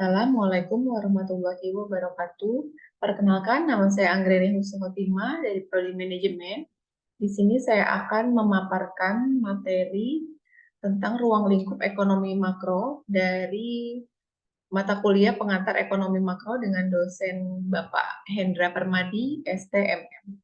Assalamualaikum warahmatullahi wabarakatuh. Perkenalkan, nama saya Anggreni Husnuhotima dari Prodi Manajemen. Di sini saya akan memaparkan materi tentang ruang lingkup ekonomi makro dari mata kuliah pengantar ekonomi makro dengan dosen Bapak Hendra Permadi, STMM.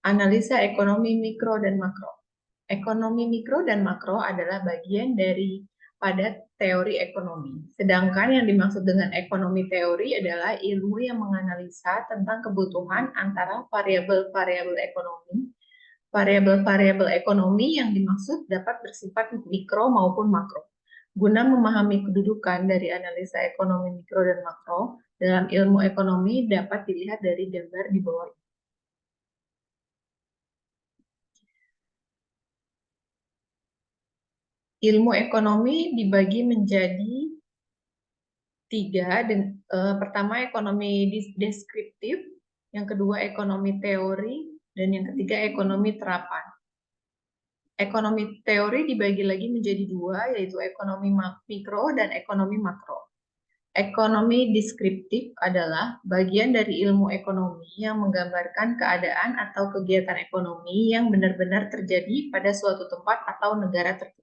Analisa ekonomi mikro dan makro. Ekonomi mikro dan makro adalah bagian dari pada teori ekonomi. Sedangkan yang dimaksud dengan ekonomi teori adalah ilmu yang menganalisa tentang kebutuhan antara variabel-variabel ekonomi. Variabel-variabel ekonomi yang dimaksud dapat bersifat mikro maupun makro. Guna memahami kedudukan dari analisa ekonomi mikro dan makro dalam ilmu ekonomi dapat dilihat dari gambar di bawah ini. Ilmu ekonomi dibagi menjadi tiga. Pertama ekonomi deskriptif, yang kedua ekonomi teori, dan yang ketiga ekonomi terapan. Ekonomi teori dibagi lagi menjadi dua, yaitu ekonomi mikro dan ekonomi makro. Ekonomi deskriptif adalah bagian dari ilmu ekonomi yang menggambarkan keadaan atau kegiatan ekonomi yang benar-benar terjadi pada suatu tempat atau negara tertentu.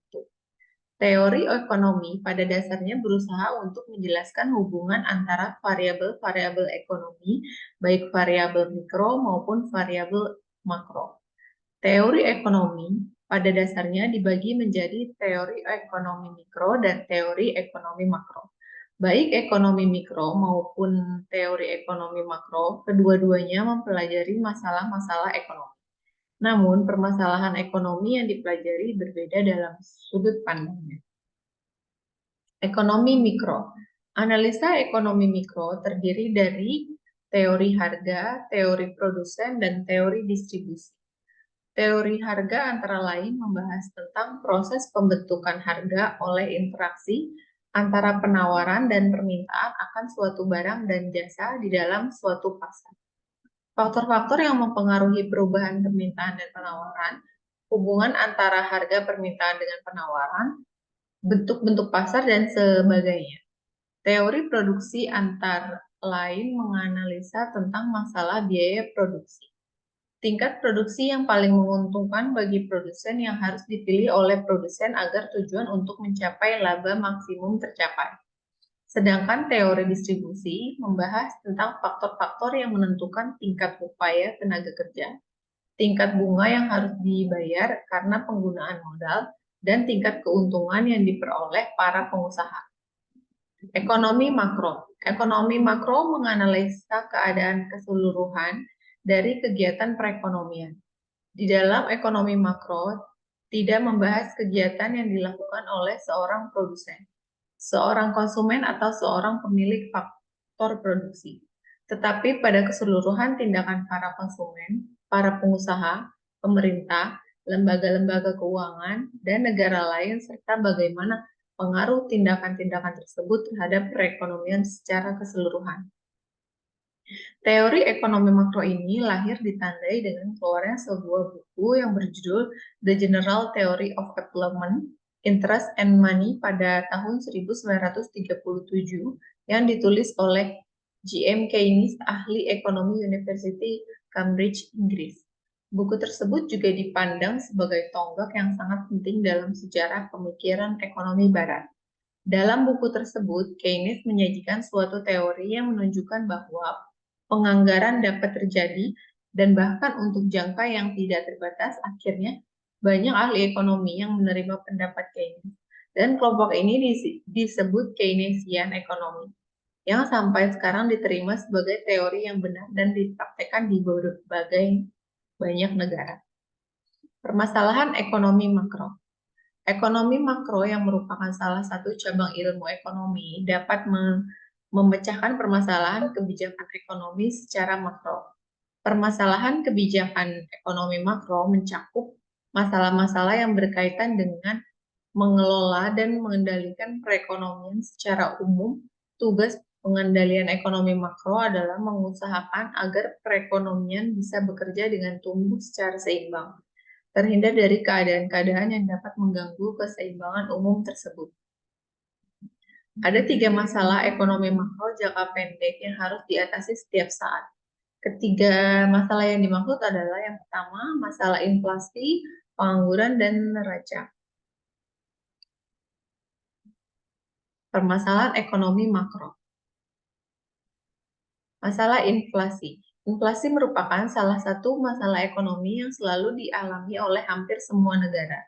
Teori ekonomi pada dasarnya berusaha untuk menjelaskan hubungan antara variabel-variabel ekonomi, baik variabel mikro maupun variabel makro. Teori ekonomi pada dasarnya dibagi menjadi teori ekonomi mikro dan teori ekonomi makro. Baik ekonomi mikro maupun teori ekonomi makro, kedua-duanya mempelajari masalah-masalah ekonomi. Namun, permasalahan ekonomi yang dipelajari berbeda dalam sudut pandangnya. Ekonomi mikro. Analisa ekonomi mikro terdiri dari teori harga, teori produsen, dan teori distribusi. Teori harga antara lain membahas tentang proses pembentukan harga oleh interaksi antara penawaran dan permintaan akan suatu barang dan jasa di dalam suatu pasar. Faktor-faktor yang mempengaruhi perubahan permintaan dan penawaran, hubungan antara harga permintaan dengan penawaran, bentuk-bentuk pasar, dan sebagainya. Teori produksi antara lain menganalisa tentang masalah biaya produksi. Tingkat produksi yang paling menguntungkan bagi produsen yang harus dipilih oleh produsen agar tujuan untuk mencapai laba maksimum tercapai. Sedangkan teori distribusi membahas tentang faktor-faktor yang menentukan tingkat upaya tenaga kerja, tingkat bunga yang harus dibayar karena penggunaan modal, dan tingkat keuntungan yang diperoleh para pengusaha. Ekonomi makro. Ekonomi makro menganalisa keadaan keseluruhan dari kegiatan perekonomian. Di dalam ekonomi makro, tidak membahas kegiatan yang dilakukan oleh seorang produsen, seorang konsumen, atau seorang pemilik faktor produksi. Tetapi pada keseluruhan tindakan para konsumen, para pengusaha, pemerintah, lembaga-lembaga keuangan, dan negara lain, serta bagaimana pengaruh tindakan-tindakan tersebut terhadap perekonomian secara keseluruhan. Teori ekonomi makro ini lahir ditandai dengan keluarnya sebuah buku yang berjudul The General Theory of Employment, Interest and Money pada tahun 1937 yang ditulis oleh J.M. Keynes, ahli ekonomi University Cambridge, Inggris. Buku tersebut juga dipandang sebagai tonggak yang sangat penting dalam sejarah pemikiran ekonomi Barat. Dalam buku tersebut, Keynes menyajikan suatu teori yang menunjukkan bahwa penganggaran dapat terjadi dan bahkan untuk jangka yang tidak terbatas. Akhirnya, banyak ahli ekonomi yang menerima pendapat Keynes, dan kelompok ini disebut Keynesian ekonomi, yang sampai sekarang diterima sebagai teori yang benar dan dipraktekkan di berbagai banyak negara. Permasalahan ekonomi makro. Ekonomi makro yang merupakan salah satu cabang ilmu ekonomi dapat memecahkan permasalahan kebijakan ekonomi secara makro. Permasalahan kebijakan ekonomi makro mencakup masalah-masalah yang berkaitan dengan mengelola dan mengendalikan perekonomian secara umum. Tugas pengendalian ekonomi makro adalah mengusahakan agar perekonomian bisa bekerja dengan tumbuh secara seimbang, terhindar dari keadaan-keadaan yang dapat mengganggu keseimbangan umum tersebut. Ada 3 masalah ekonomi makro jangka pendek yang harus diatasi setiap saat. Ketiga masalah yang dimaksud adalah yang pertama, masalah inflasi, pengangguran, dan neraca. Permasalahan ekonomi makro. Masalah inflasi. Inflasi merupakan salah satu masalah ekonomi yang selalu dialami oleh hampir semua negara.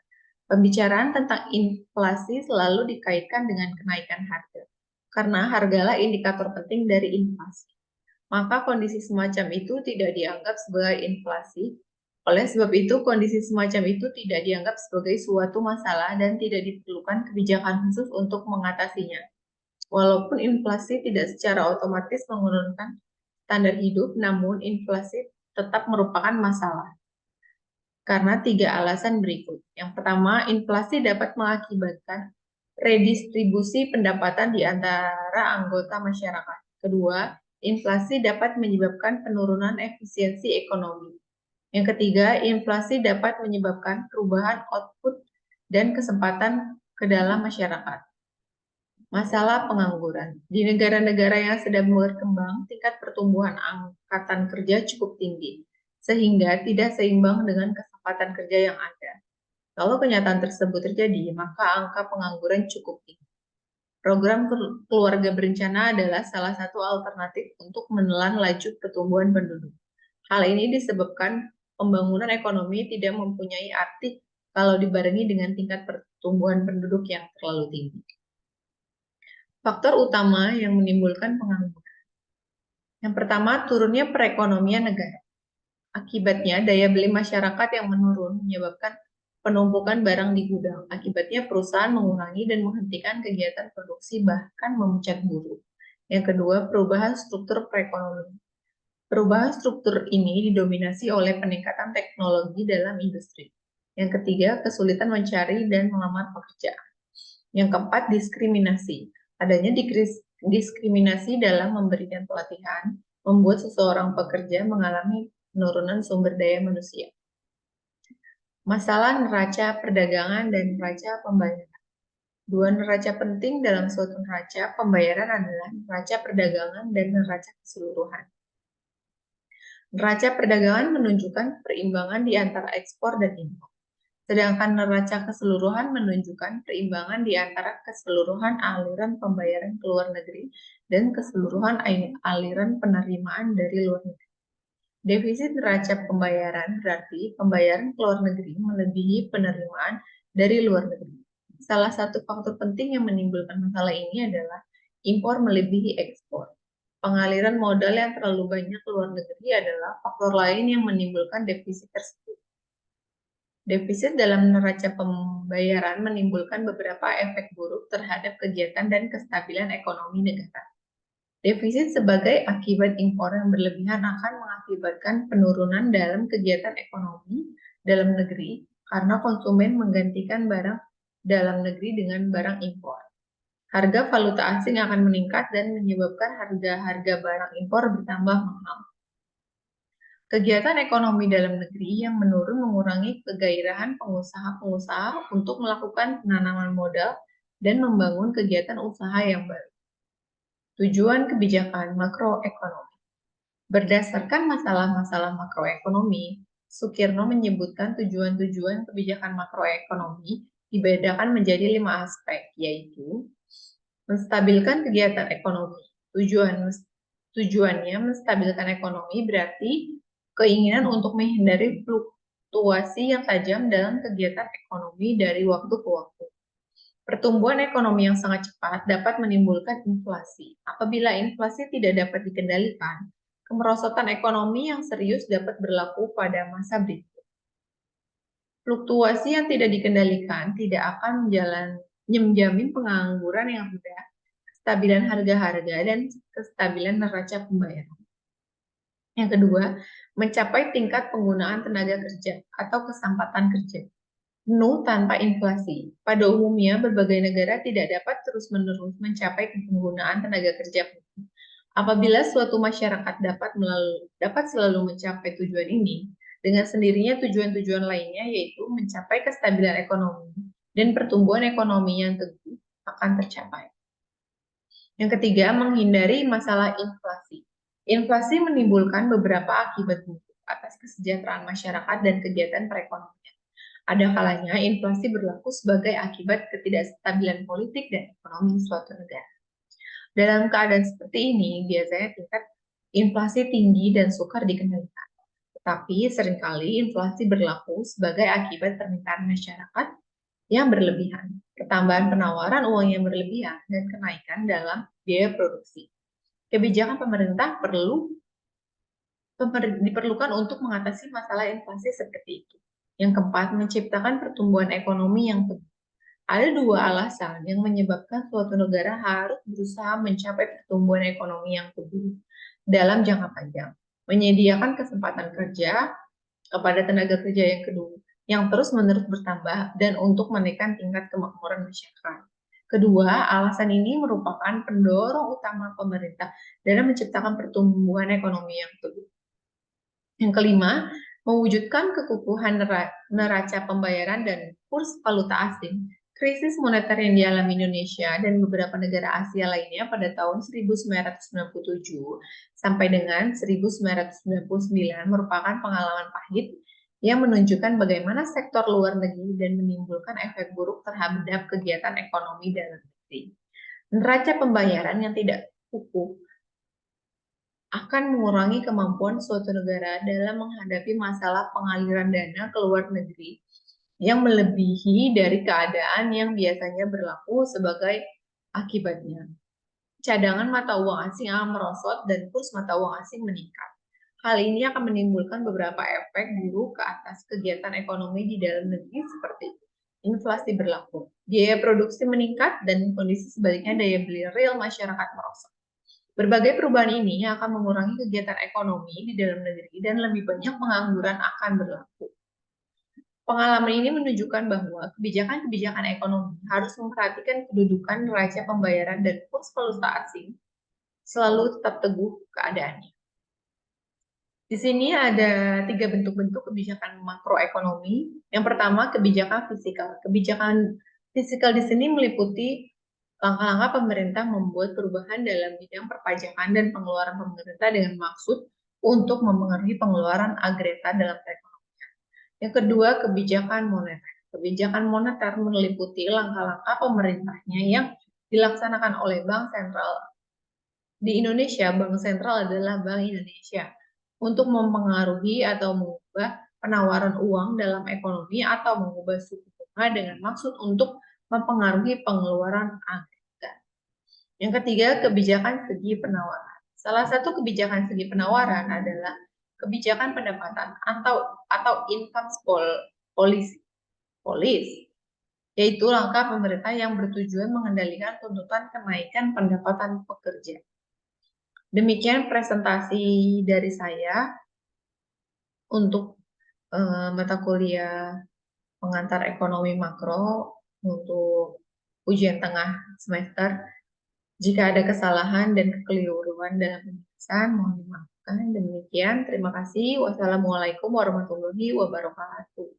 Pembicaraan tentang inflasi selalu dikaitkan dengan kenaikan harga, karena hargalah indikator penting dari inflasi. Maka kondisi semacam itu tidak dianggap sebagai inflasi. Oleh sebab itu, kondisi semacam itu tidak dianggap sebagai suatu masalah dan tidak diperlukan kebijakan khusus untuk mengatasinya. Walaupun inflasi tidak secara otomatis menurunkan standar hidup, namun inflasi tetap merupakan masalah. Karena 3 alasan berikut. Yang pertama, inflasi dapat mengakibatkan redistribusi pendapatan di antara anggota masyarakat. Kedua, inflasi dapat menyebabkan penurunan efisiensi ekonomi. Yang ketiga, inflasi dapat menyebabkan perubahan output dan kesempatan ke dalam masyarakat. Masalah pengangguran. Di negara-negara yang sedang berkembang, tingkat pertumbuhan angkatan kerja cukup tinggi, sehingga tidak seimbang dengan kesempatan kerja yang ada. Kalau kenyataan tersebut terjadi, maka angka pengangguran cukup tinggi. Program keluarga berencana adalah salah satu alternatif untuk menelan laju pertumbuhan penduduk. Hal ini disebabkan pembangunan ekonomi tidak mempunyai arti kalau dibarengi dengan tingkat pertumbuhan penduduk yang terlalu tinggi. Faktor utama yang menimbulkan pengangguran. Yang pertama, turunnya perekonomian negara. Akibatnya, daya beli masyarakat yang menurun menyebabkan penumpukan barang di gudang. Akibatnya, perusahaan mengurangi dan menghentikan kegiatan produksi, bahkan memecat buruh. Yang kedua, perubahan struktur perekonomian. Perubahan struktur ini didominasi oleh peningkatan teknologi dalam industri. Yang ketiga, kesulitan mencari dan melamar pekerjaan. Yang keempat, diskriminasi. Adanya diskriminasi dalam memberikan pelatihan membuat seseorang pekerja mengalami penurunan sumber daya manusia. Masalah neraca perdagangan dan neraca pembayaran. Dua neraca penting dalam suatu neraca pembayaran adalah neraca perdagangan dan neraca keseluruhan. Neraca perdagangan menunjukkan perimbangan di antara ekspor dan impor. Sedangkan neraca keseluruhan menunjukkan perimbangan di antara keseluruhan aliran pembayaran ke luar negeri dan keseluruhan aliran penerimaan dari luar negeri. Defisit neraca pembayaran berarti pembayaran ke luar negeri melebihi penerimaan dari luar negeri. Salah satu faktor penting yang menimbulkan masalah ini adalah impor melebihi ekspor. Pengaliran modal yang terlalu banyak ke luar negeri adalah faktor lain yang menimbulkan defisit tersebut. Defisit dalam neraca pembayaran menimbulkan beberapa efek buruk terhadap kegiatan dan kestabilan ekonomi negara. Defisit sebagai akibat impor yang berlebihan akan mengakibatkan penurunan dalam kegiatan ekonomi dalam negeri karena konsumen menggantikan barang dalam negeri dengan barang impor. Harga valuta asing akan meningkat dan menyebabkan harga-harga barang impor bertambah mahal. Kegiatan ekonomi dalam negeri yang menurun mengurangi kegairahan pengusaha-pengusaha untuk melakukan penanaman modal dan membangun kegiatan usaha yang baru. Tujuan kebijakan makroekonomi. Berdasarkan masalah-masalah makroekonomi, Sukirno menyebutkan tujuan-tujuan kebijakan makroekonomi dibedakan menjadi 5 aspek, yaitu menstabilkan kegiatan ekonomi. Tujuannya menstabilkan ekonomi berarti keinginan untuk menghindari fluktuasi yang tajam dalam kegiatan ekonomi dari waktu ke waktu. Pertumbuhan ekonomi yang sangat cepat dapat menimbulkan inflasi. Apabila inflasi tidak dapat dikendalikan, kemerosotan ekonomi yang serius dapat berlaku pada masa berikut. Fluktuasi yang tidak dikendalikan tidak akan menjamin pengangguran yang rendah, kestabilan harga-harga, dan kestabilan neraca pembayaran. Yang kedua, mencapai tingkat penggunaan tenaga kerja atau kesempatan kerja penuh tanpa inflasi. Pada umumnya, berbagai negara tidak dapat terus-menerus mencapai penggunaan tenaga kerja penuh. Apabila suatu masyarakat dapat selalu mencapai tujuan ini, dengan sendirinya tujuan-tujuan lainnya yaitu mencapai kestabilan ekonomi dan pertumbuhan ekonomi yang teguh akan tercapai. Yang ketiga, menghindari masalah inflasi. Inflasi menimbulkan beberapa akibat buruk atas kesejahteraan masyarakat dan kegiatan perekonomian. Ada kalanya inflasi berlaku sebagai akibat ketidakstabilan politik dan ekonomi suatu negara. Dalam keadaan seperti ini, biasanya tingkat inflasi tinggi dan sukar dikendalikan. Tetapi seringkali inflasi berlaku sebagai akibat permintaan masyarakat yang berlebihan, ketambahan penawaran uang yang berlebihan, dan kenaikan dalam biaya produksi. Kebijakan pemerintah diperlukan untuk mengatasi masalah inflasi seperti itu. Yang keempat, menciptakan pertumbuhan ekonomi yang teguh. Ada dua alasan yang menyebabkan suatu negara harus berusaha mencapai pertumbuhan ekonomi yang teguh dalam jangka panjang. Menyediakan kesempatan kerja kepada tenaga kerja yang kedua, yang terus-menerus bertambah dan untuk menekan tingkat kemakmuran masyarakat. Kedua, alasan ini merupakan pendorong utama pemerintah dalam menciptakan pertumbuhan ekonomi yang teguh. Yang kelima, mewujudkan kekukuhan neraca pembayaran dan kurs valuta asing. Krisis moneter yang dialami Indonesia dan beberapa negara Asia lainnya pada tahun 1997 sampai dengan 1999 merupakan pengalaman pahit yang menunjukkan bagaimana sektor luar negeri dan menimbulkan efek buruk terhadap kegiatan ekonomi dalam negeri. Neraca pembayaran yang tidak kukuh akan mengurangi kemampuan suatu negara dalam menghadapi masalah pengaliran dana ke luar negeri yang melebihi dari keadaan yang biasanya berlaku sebagai akibatnya. Cadangan mata uang asing akan merosot dan kurs mata uang asing meningkat. Hal ini akan menimbulkan beberapa efek buruk ke atas kegiatan ekonomi di dalam negeri seperti inflasi berlaku, biaya produksi meningkat, dan kondisi sebaliknya daya beli real masyarakat merosot. Berbagai perubahan ini akan mengurangi kegiatan ekonomi di dalam negeri dan lebih banyak pengangguran akan berlaku. Pengalaman ini menunjukkan bahwa kebijakan-kebijakan ekonomi harus memperhatikan kedudukan neraca pembayaran dan kurs valuta asing selalu tetap teguh keadaannya. Di sini ada 3 bentuk-bentuk kebijakan makroekonomi. Yang pertama, kebijakan fiskal. Kebijakan fiskal di sini meliputi langkah-langkah pemerintah membuat perubahan dalam bidang perpajakan dan pengeluaran pemerintah dengan maksud untuk mempengaruhi pengeluaran aggregat dalam perekonomian. Yang kedua, kebijakan moneter. Kebijakan moneter meliputi langkah-langkah pemerintahnya yang dilaksanakan oleh Bank Sentral. Di Indonesia, Bank Sentral adalah Bank Indonesia untuk mempengaruhi atau mengubah penawaran uang dalam ekonomi atau mengubah suku bunga dengan maksud untuk mempengaruhi pengeluaran agregat. Yang ketiga, kebijakan segi penawaran. Salah satu kebijakan segi penawaran adalah kebijakan pendapatan atau income policy, yaitu langkah pemerintah yang bertujuan mengendalikan tuntutan kenaikan pendapatan pekerja. Demikian presentasi dari saya untuk mata kuliah pengantar ekonomi makro untuk ujian tengah semester. Jika ada kesalahan dan kekeliruan dalam penjelasan, mohon dimaafkan. Demikian, terima kasih. Wassalamualaikum warahmatullahi wabarakatuh.